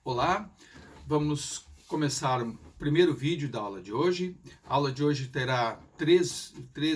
Olá, vamos começar o primeiro vídeo da aula de hoje. A aula de hoje terá três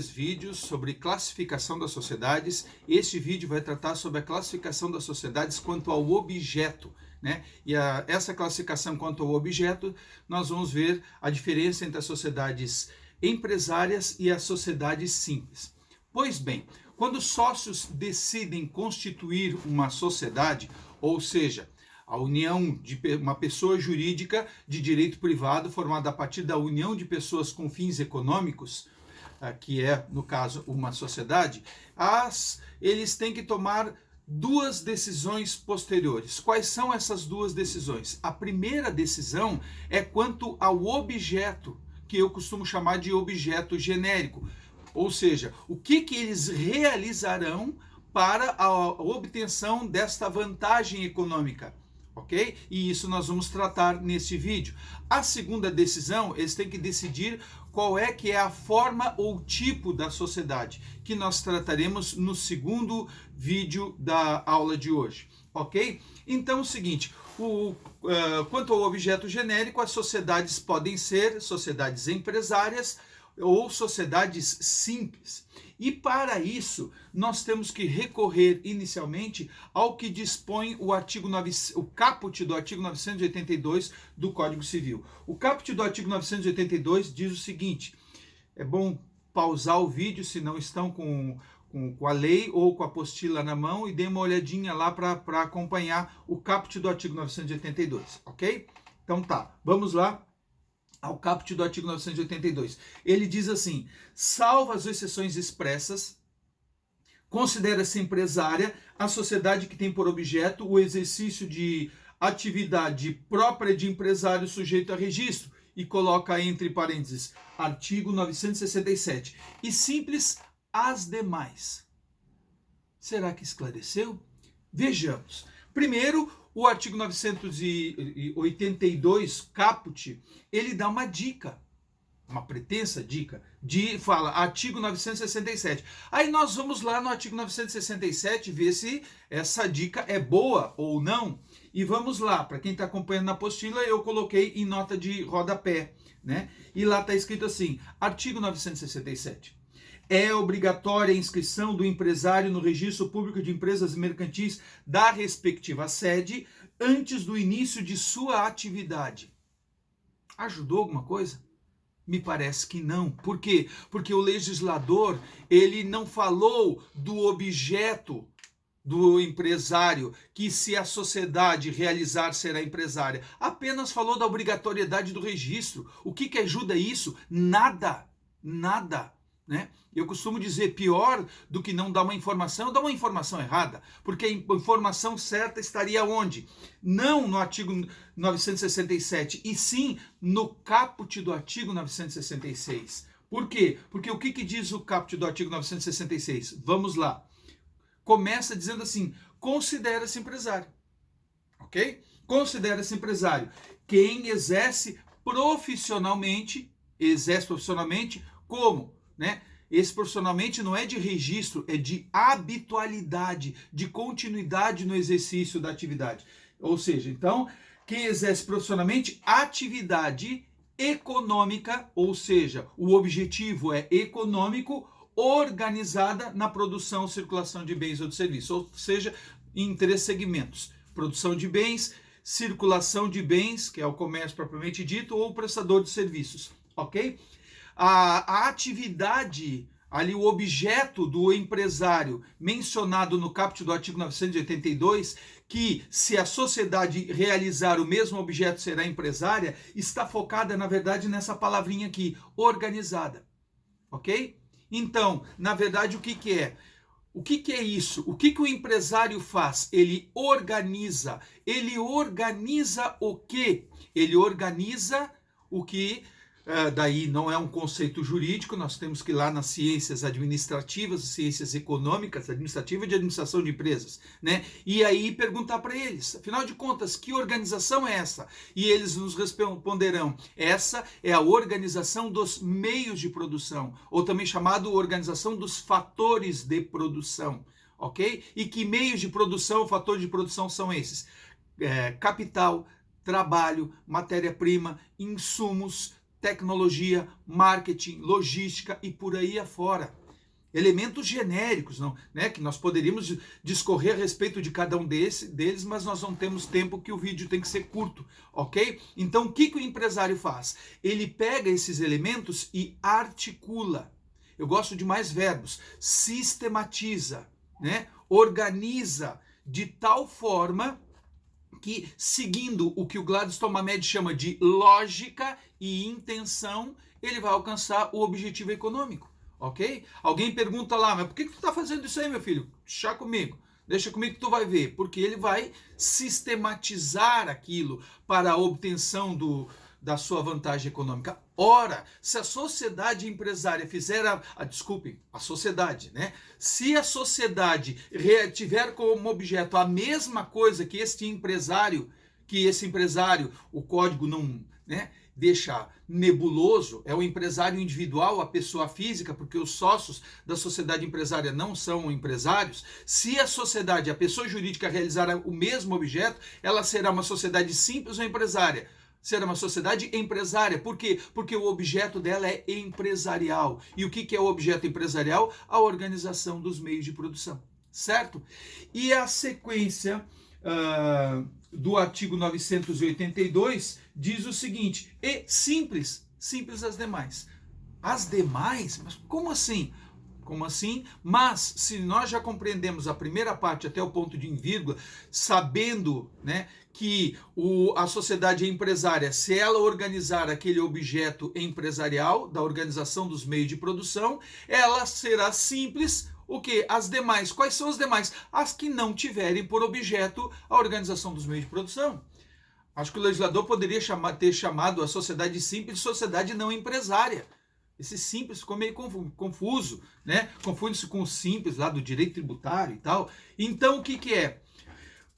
vídeos sobre classificação das sociedades. Este vídeo vai tratar sobre a classificação das sociedades quanto ao objeto, né? E essa classificação quanto ao objeto, nós vamos ver a diferença entre as sociedades empresárias e as sociedades simples. Pois bem, quando sócios decidem constituir uma sociedade, ou seja, a união de uma pessoa jurídica de direito privado formada a partir da união de pessoas com fins econômicos, que é, no caso, uma sociedade, eles têm que tomar duas decisões posteriores. Quais são essas duas decisões? A primeira decisão é quanto ao objeto, que eu costumo chamar de objeto genérico, ou seja, o que eles realizarão para a obtenção desta vantagem econômica. Ok? E isso nós vamos tratar nesse vídeo. A segunda decisão, eles têm que decidir qual é que é a forma ou tipo da sociedade, que nós trataremos no segundo vídeo da aula de hoje. Ok? Então é o seguinte, quanto ao objeto genérico, as sociedades podem ser sociedades empresárias ou sociedades simples. E para isso, nós temos que recorrer inicialmente ao que dispõe o caput do artigo 982 do Código Civil. O caput do artigo 982 diz o seguinte: é bom pausar o vídeo se não estão com a lei ou com a apostila na mão e dê uma olhadinha lá para acompanhar o caput do artigo 982, ok? Então tá, vamos lá ao caput do artigo 982. Ele diz assim: salvo as exceções expressas, considera-se empresária a sociedade que tem por objeto o exercício de atividade própria de empresário sujeito a registro, e coloca entre parênteses artigo 967, e simples as demais. Será que esclareceu? Vejamos. Primeiro, o artigo 982, caput, ele dá uma dica, uma pretensa dica, fala artigo 967. Aí nós vamos lá no artigo 967 ver se essa dica é boa ou não. E vamos lá, para quem está acompanhando na apostila, eu coloquei em nota de rodapé, né? E lá está escrito assim, artigo 967. É obrigatória a inscrição do empresário no registro público de empresas mercantis da respectiva sede antes do início de sua atividade. Ajudou alguma coisa? Me parece que não. Por quê? Porque o legislador, ele não falou do objeto do empresário, que se a sociedade realizar será empresária. Apenas falou da obrigatoriedade do registro. O que ajuda isso? Nada. Nada. Né? Eu costumo dizer, pior do que não dar uma informação, dar uma informação errada, porque a informação certa estaria onde? Não no artigo 967, e sim no caput do artigo 966. Por quê? Porque o que diz o caput do artigo 966? Vamos lá. Começa dizendo assim, considera-se empresário. Ok? Considera-se empresário quem exerce profissionalmente como? Né? Esse profissionalmente não é de registro, é de habitualidade, de continuidade no exercício da atividade. Ou seja, então, quem exerce profissionalmente atividade econômica, ou seja, o objetivo é econômico, organizada na produção ou circulação de bens ou de serviços, ou seja, em três segmentos: produção de bens, circulação de bens, que é o comércio propriamente dito, ou prestador de serviços, ok? A atividade, ali o objeto do empresário mencionado no caput do artigo 982, que se a sociedade realizar o mesmo objeto será empresária, está focada na verdade nessa palavrinha aqui, organizada, ok? Então, na verdade, o que é? O que é isso? O que o empresário faz? Ele organiza. Ele organiza o quê? Ele organiza o que... daí não é um conceito jurídico, nós temos que ir lá nas ciências administrativas, ciências econômicas, administrativa e de administração de empresas, né? E aí perguntar para eles, afinal de contas, que organização é essa? E eles nos responderão, essa é a organização dos meios de produção, ou também chamado organização dos fatores de produção, ok? E que meios de produção, fatores de produção são esses? Capital, trabalho, matéria-prima, insumos, tecnologia, marketing, logística e por aí afora. Elementos genéricos, não, né, que nós poderíamos discorrer a respeito de cada um deles, mas nós não temos tempo, que o vídeo tem que ser curto, ok? Então, o que o empresário faz? Ele pega esses elementos e articula. Eu gosto de mais verbos. Sistematiza, né? Organiza de tal forma que, seguindo o que o Gladstone Mamed chama de lógica e intenção, ele vai alcançar o objetivo econômico. Ok? Alguém pergunta lá, mas por que tu está fazendo isso aí, meu filho? Chá comigo. Deixa comigo que tu vai ver. Porque ele vai sistematizar aquilo para a obtenção da sua vantagem econômica. Ora, se a sociedade empresária fizer a sociedade, né? Se a sociedade tiver como objeto a mesma coisa que esse empresário, o código não, né, deixa nebuloso, é o empresário individual, a pessoa física, porque os sócios da sociedade empresária não são empresários. Se a sociedade, a pessoa jurídica realizar o mesmo objeto, ela será uma sociedade simples ou empresária? Será uma sociedade empresária. Por quê? Porque o objeto dela é empresarial. E o que é o objeto empresarial? A organização dos meios de produção. Certo? E a sequência do artigo 982 diz o seguinte: e simples as demais. As demais? Mas como assim? Como assim? Mas, se nós já compreendemos a primeira parte até o ponto de vírgula, sabendo, né, que a sociedade empresária, se ela organizar aquele objeto empresarial, da organização dos meios de produção, ela será simples. O que? As demais. Quais são as demais? As que não tiverem por objeto a organização dos meios de produção. Acho que o legislador poderia ter chamado a sociedade simples de sociedade não empresária. Esse simples ficou meio confuso, né? Confunde-se com o simples lá do direito tributário e tal. Então, o que é?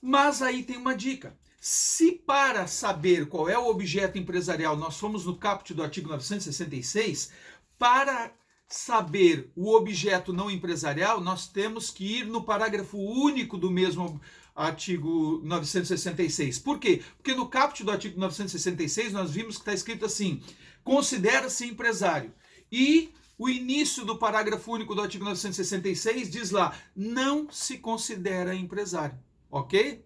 Mas aí tem uma dica. Se para saber qual é o objeto empresarial, nós fomos no caput do artigo 966, para saber o objeto não empresarial, nós temos que ir no parágrafo único do mesmo artigo 966. Por quê? Porque no caput do artigo 966 nós vimos que está escrito assim: considera-se empresário. E o início do parágrafo único do artigo 966 diz lá: não se considera empresário. Ok?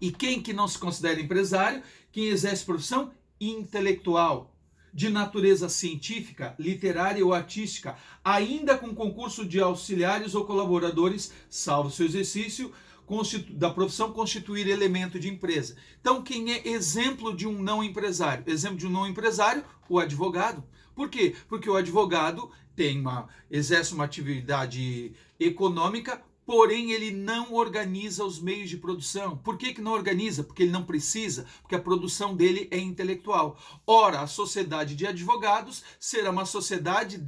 E quem que não se considera empresário? Quem exerce profissão intelectual, de natureza científica, literária ou artística, ainda com concurso de auxiliares ou colaboradores, salvo seu exercício da profissão constituir elemento de empresa. Então, quem é exemplo de um não empresário? Exemplo de um não empresário, o advogado. Por quê? Porque o advogado exerce uma atividade econômica, porém ele não organiza os meios de produção. Por que não organiza? Porque ele não precisa, porque a produção dele é intelectual. Ora, a sociedade de advogados será uma sociedade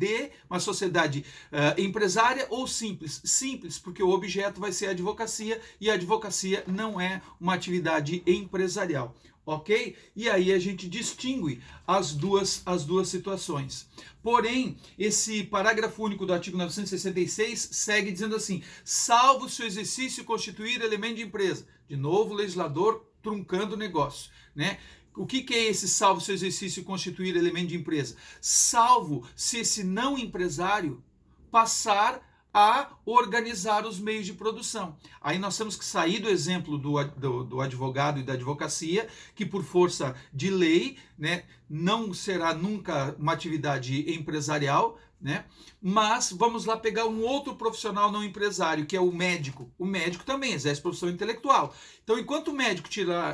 empresária ou simples? Simples, porque o objeto vai ser a advocacia, e a advocacia não é uma atividade empresarial. Ok? E aí a gente distingue as duas situações. Porém, esse parágrafo único do artigo 966 segue dizendo assim: salvo se o exercício constituir elemento de empresa. De novo, o legislador truncando o negócio, né? O que é esse salvo se o exercício constituir elemento de empresa? Salvo se esse não empresário passar a organizar os meios de produção. Aí nós temos que sair do exemplo do advogado e da advocacia, que por força de lei, né, não será nunca uma atividade empresarial, né? Mas vamos lá pegar um outro profissional não empresário, que é o médico. O médico também exerce profissão intelectual. Então, enquanto o médico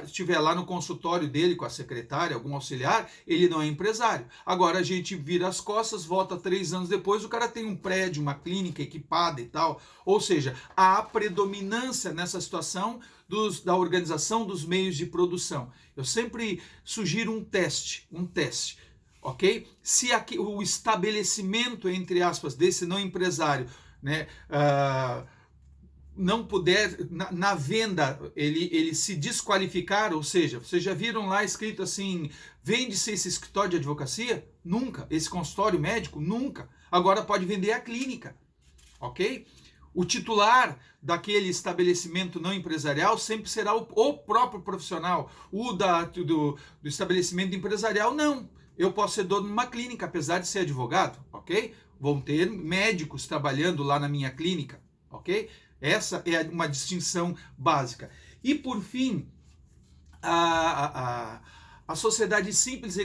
estiver lá no consultório dele com a secretária, algum auxiliar, ele não é empresário. Agora a gente vira as costas, volta 3 anos depois, o cara tem um prédio, uma clínica equipada e tal. Ou seja, há predominância nessa situação da organização dos meios de produção. Eu sempre sugiro um teste. Ok? Se aqui, o estabelecimento, entre aspas, desse não empresário, né, não puder, na venda, ele se desqualificar, ou seja, vocês já viram lá escrito assim: vende-se esse escritório de advocacia? Nunca. Esse consultório médico? Nunca. Agora pode vender a clínica. Ok? O titular daquele estabelecimento não empresarial sempre será o próprio profissional. Do estabelecimento empresarial, não. Eu posso ser dono de uma clínica, apesar de ser advogado, ok? Vão ter médicos trabalhando lá na minha clínica, ok? Essa é uma distinção básica. E, por fim, as sociedades simples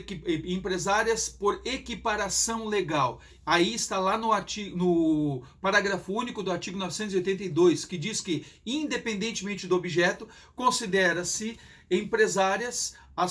empresárias por equiparação legal. Aí está lá no parágrafo único do artigo 982, que diz que, independentemente do objeto, considera-se empresária a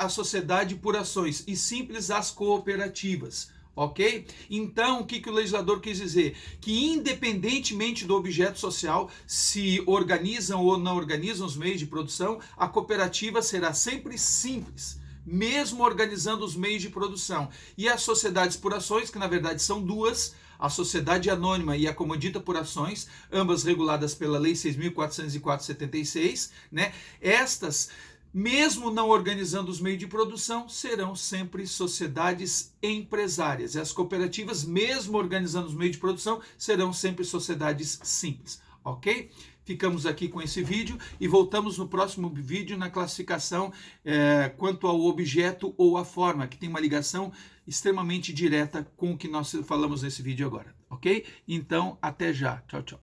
sociedade por ações e simples as cooperativas. Ok? Então, o que o legislador quis dizer? Que independentemente do objeto social, se organizam ou não organizam os meios de produção, a cooperativa será sempre simples, mesmo organizando os meios de produção. E as sociedades por ações, que na verdade são duas, a sociedade anônima e a comandita por ações, ambas reguladas pela Lei 6.404/76, né? Estas, mesmo não organizando os meios de produção, serão sempre sociedades empresárias. E as cooperativas, mesmo organizando os meios de produção, serão sempre sociedades simples, ok? Ficamos aqui com esse vídeo e voltamos no próximo vídeo na classificação quanto ao objeto ou à forma, que tem uma ligação extremamente direta com o que nós falamos nesse vídeo agora, ok? Então, até já. Tchau, tchau.